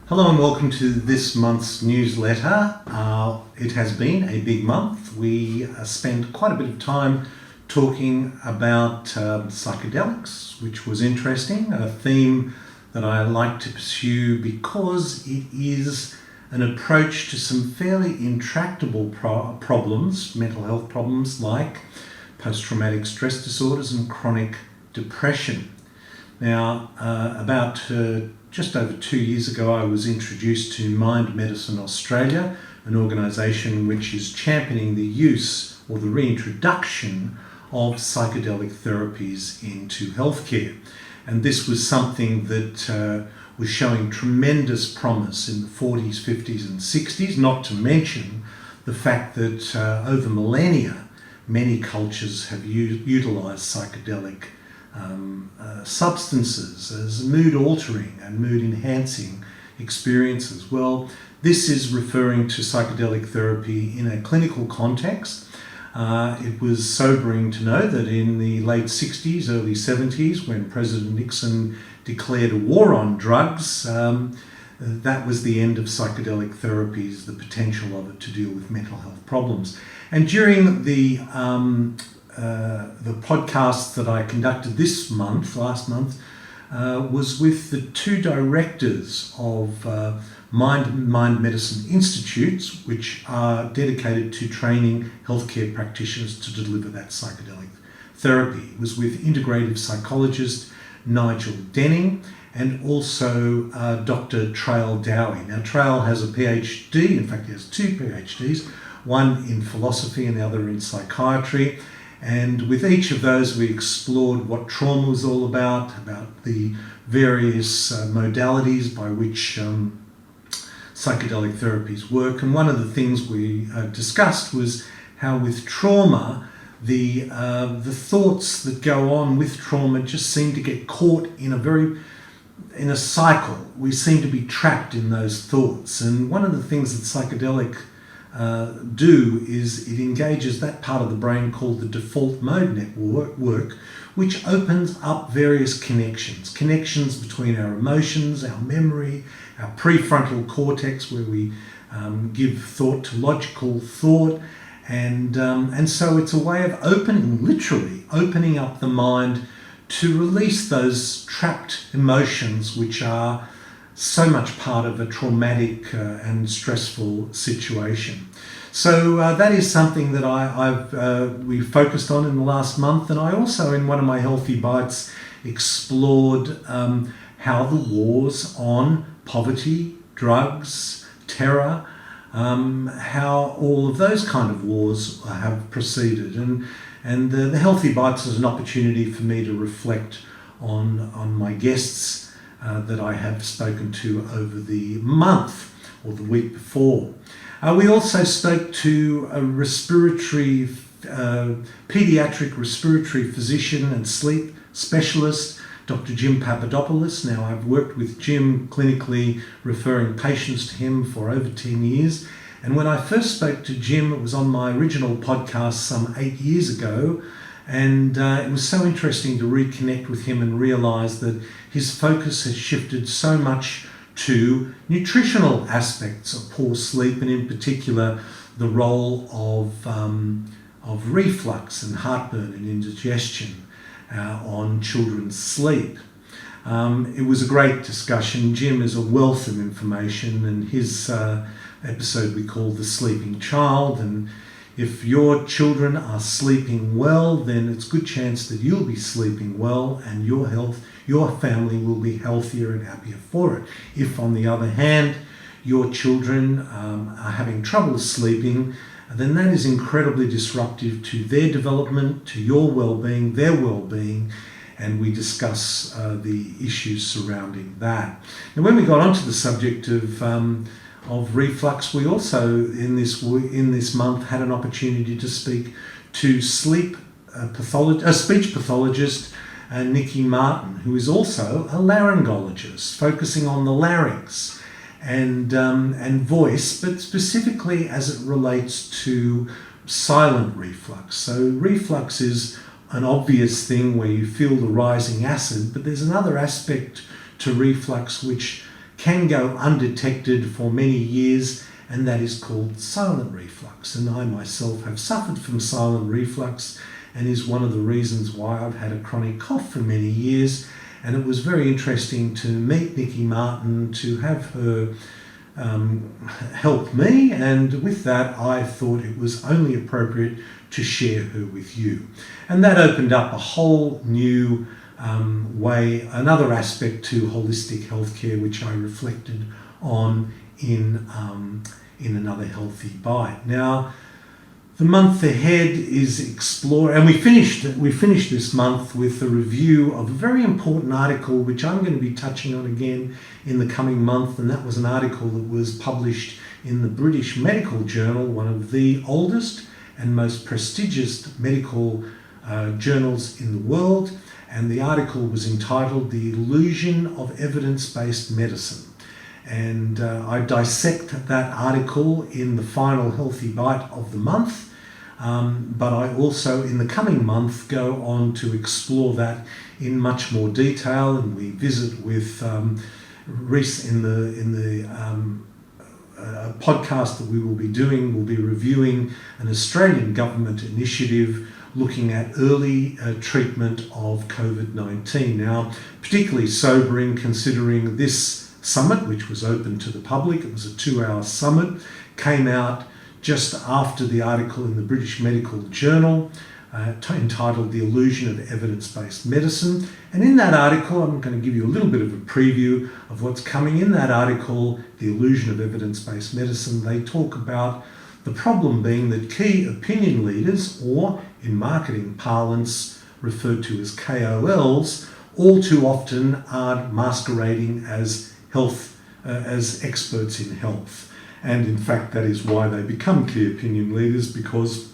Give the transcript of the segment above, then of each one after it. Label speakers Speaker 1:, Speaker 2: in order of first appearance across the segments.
Speaker 1: Hello and welcome to this month's newsletter. It has been a big month. We spent quite a bit of time talking about psychedelics, which was interesting, a theme that I like to pursue because it is an approach to some fairly intractable problems, mental health problems like post-traumatic stress disorders and chronic depression. Now, about just over 2 years ago, I was introduced to Mind Medicine Australia, an organisation which is championing the use or the reintroduction of psychedelic therapies into healthcare. And this was something that was showing tremendous promise in the 40s, 50s and 60s, not to mention the fact that over millennia, many cultures have utilised psychedelic substances as mood altering and mood enhancing experiences. Well, this is referring to psychedelic therapy in a clinical context. It was sobering to know that in the late 60s, early 70s, when President Nixon declared a war on drugs, that was the end of psychedelic therapies, the potential of it to deal with mental health problems. And during the podcast that I conducted last month, was with the two directors of Mind Medicine Institutes, which are dedicated to training healthcare practitioners to deliver that psychedelic therapy. It was with integrative psychologist Nigel Denning and also Dr. Trail Dowie. Now, Trail has a PhD, in fact he has two PhDs, one in philosophy and the other in psychiatry. And with each of those, we explored what trauma was all about the various modalities by which psychedelic therapies work. And one of the things we discussed was how with trauma, the thoughts that go on with trauma just seem to get caught in a cycle. We seem to be trapped in those thoughts. And one of the things that psychedelic do is it engages that part of the brain called the default mode network, which opens up various connections between our emotions, our memory, our prefrontal cortex, where we give thought to logical thought, and so it's a way of literally opening up the mind to release those trapped emotions which are so much part of a traumatic and stressful situation. So that is something that we focused on in the last month, and I also, in one of my Healthy Bites, explored how the wars on poverty, drugs, terror, how all of those kind of wars have proceeded. And the Healthy Bites is an opportunity for me to reflect on my guests that I have spoken to over the month or the week before. We also spoke to a pediatric respiratory physician and sleep specialist, Dr. Jim Papadopoulos. Now, I've worked with Jim clinically, referring patients to him for over 10 years. And when I first spoke to Jim, it was on my original podcast some 8 years ago. And it was so interesting to reconnect with him and realise that his focus has shifted so much to nutritional aspects of poor sleep, and in particular the role of reflux and heartburn and indigestion on children's sleep. It was a great discussion. Jim is a wealth of information, and his episode we called The Sleeping Child. And if your children are sleeping well, then it's a good chance that you'll be sleeping well and your family will be healthier and happier for it. If, on the other hand, your children are having trouble sleeping, then that is incredibly disruptive to their development, to your well-being, their well-being, and we discuss the issues surrounding that. Now, when we got onto the subject of reflux, we also in this month had an opportunity to speak to speech pathologist Nikki Martin, who is also a laryngologist, focusing on the larynx and voice, but specifically as it relates to silent reflux. So reflux is an obvious thing where you feel the rising acid, but there's another aspect to reflux which can go undetected for many years, and that is called silent reflux. And I myself have suffered from silent reflux, and is one of the reasons why I've had a chronic cough for many years. And it was very interesting to meet Nikki Martin, to have her help me, and with that I thought it was only appropriate to share her with you. And that opened up a whole new way, another aspect to holistic healthcare, which I reflected on in another healthy bite. Now, the month ahead is explore, and we finished this month with a review of a very important article, which I'm going to be touching on again in the coming month, and that was an article that was published in the British Medical Journal, one of the oldest and most prestigious medical journals in the world, and the article was entitled "The Illusion of Evidence-Based Medicine." And I dissect that article in the final Healthy Bite of the month, but I also in the coming month go on to explore that in much more detail, and we visit with Reese in the podcast that we will be doing. We'll be reviewing an Australian government initiative looking at early treatment of COVID-19. Now, particularly sobering considering this summit, which was open to the public, it was a 2-hour summit, came out just after the article in the British Medical Journal entitled "The Illusion of Evidence-Based Medicine." And in that article, I'm going to give you a little bit of a preview of what's coming. In that article, "The Illusion of Evidence-Based Medicine," they talk about the problem being that key opinion leaders, or in marketing parlance referred to as KOLs, all too often are masquerading as experts in health. And in fact, that is why they become key opinion leaders, because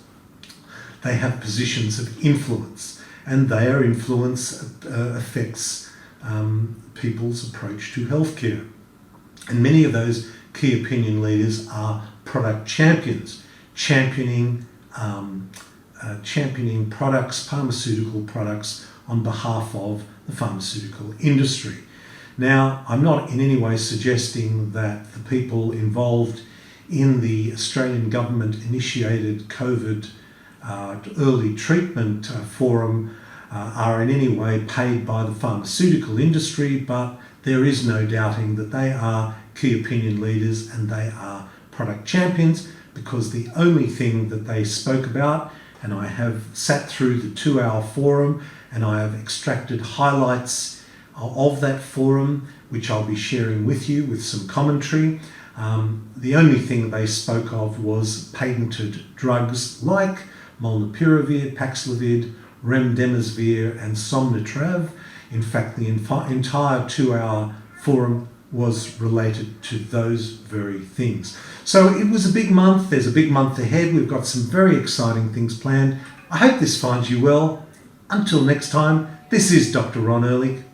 Speaker 1: they have positions of influence, and their influence affects people's approach to healthcare. And many of those key opinion leaders are product champions, championing products, pharmaceutical products, on behalf of the pharmaceutical industry. Now, I'm not in any way suggesting that the people involved in the Australian government-initiated COVID early treatment forum are in any way paid by the pharmaceutical industry, but there is no doubting that they are key opinion leaders and they are product champions, because the only thing that they spoke about, and I have sat through the 2-hour forum and I have extracted highlights of that forum, which I'll be sharing with you with some commentary. The only thing they spoke of was patented drugs like molnupiravir, Paxlovid, remdesivir and Somnitrav. In fact, the entire 2-hour forum was related to those very things. So it was a big month. There's a big month ahead. We've got some very exciting things planned. I hope this finds you well. Until next time, this is Dr. Ron Ehrlich.